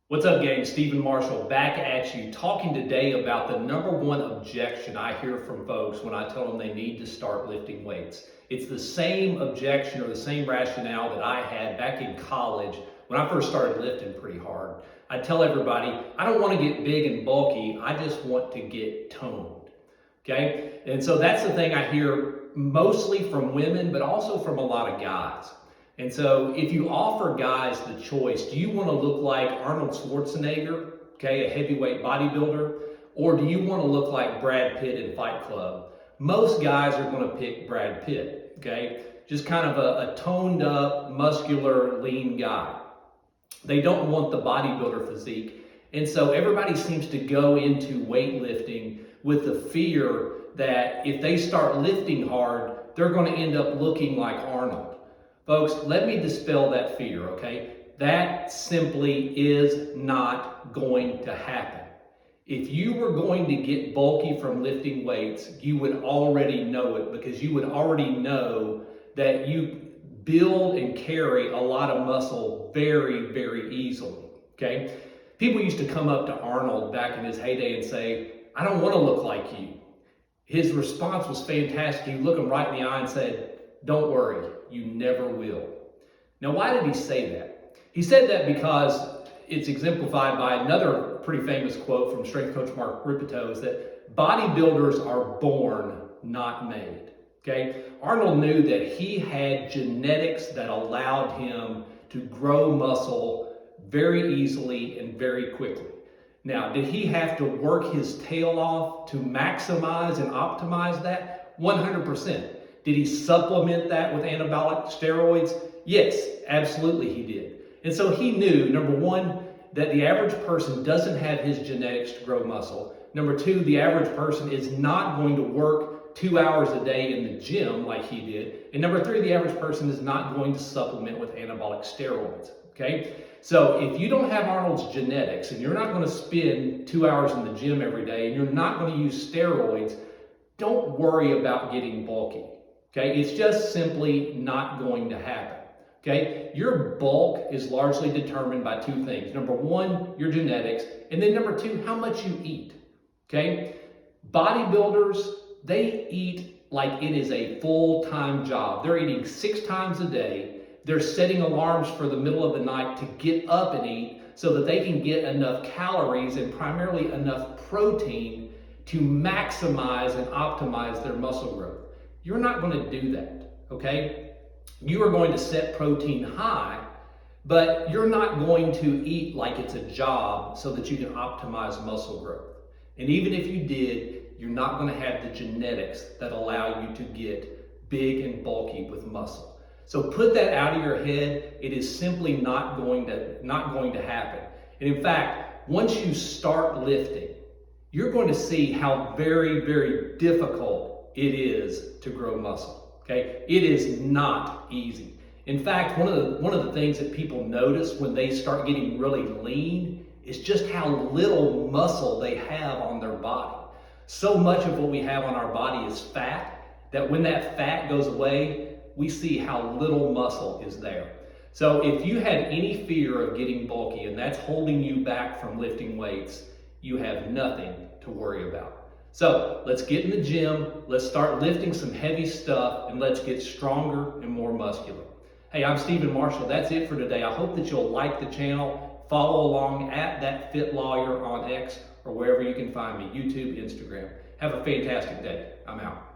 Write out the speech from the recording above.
What's up, gang? Stephen Marshall back at you, talking today about the number one objection I hear from folks when I tell them they need to start lifting weights. It's the same objection or the same rationale that I had back in college when I first started lifting pretty hard. I tell everybody, I don't want to get big and bulky, I just want to get toned. Okay? And so that's the thing I hear mostly from women, but also from a lot of guys. And so if you offer guys the choice, do you want to look like Arnold Schwarzenegger, okay, a heavyweight bodybuilder, or do you want to look like Brad Pitt in Fight Club? Most guys are going to pick Brad Pitt, okay? Just kind of a toned up, muscular, lean guy. They don't want the bodybuilder physique. And so everybody seems to go into weightlifting with the fear that if they start lifting hard, they're going to end up looking like Arnold. Folks, let me dispel that fear, okay? That simply is not going to happen. If you were going to get bulky from lifting weights, you would already know it, because you would already know that you build and carry a lot of muscle very, very easily, okay? People used to come up to Arnold back in his heyday and say, I don't want to look like you. His response was fantastic. He looked him right in the eye and said, don't worry, you never will. Now, why did he say that? He said that because it's exemplified by another pretty famous quote from strength coach Mark Rippetoe, is that bodybuilders are born, not made. Okay? Arnold knew that he had genetics that allowed him to grow muscle very easily and very quickly. Now, did he have to work his tail off to maximize and optimize that? 100%. Did he supplement that with anabolic steroids? Yes, absolutely he did. And so he knew, number one, that the average person doesn't have his genetics to grow muscle. Number two, the average person is not going to work 2 hours a day in the gym like he did. And number three, the average person is not going to supplement with anabolic steroids, okay? So if you don't have Arnold's genetics and you're not going to spend 2 hours in the gym every day and you're not going to use steroids, don't worry about getting bulky. Okay, it's just simply not going to happen. Okay, your bulk is largely determined by two things. Number one, your genetics, and then number two, how much you eat. Okay, bodybuilders, they eat like it is a full-time job. They're eating 6 times a day. They're setting alarms for the middle of the night to get up and eat so that they can get enough calories and primarily enough protein to maximize and optimize their muscle growth. You're not going to do that, okay? You are going to set protein high, but you're not going to eat like it's a job so that you can optimize muscle growth. And even if you did, you're not going to have the genetics that allow you to get big and bulky with muscle. So put that out of your head. It is simply not going to happen. And in fact, once you start lifting, you're going to see how very, very difficult it is to grow muscle, okay? It is not easy. In fact, one of the things that people notice when they start getting really lean is just how little muscle they have on their body. So much of what we have on our body is fat, that when that fat goes away, we see how little muscle is there. So if you had any fear of getting bulky and that's holding you back from lifting weights, you have nothing to worry about. So let's get in the gym, let's start lifting some heavy stuff, and let's get stronger and more muscular. Hey, I'm Stephen Marshall. That's it for today. I hope that you'll like the channel, follow along at That Fit Lawyer on X or wherever you can find me, YouTube, Instagram. Have a fantastic day. I'm out.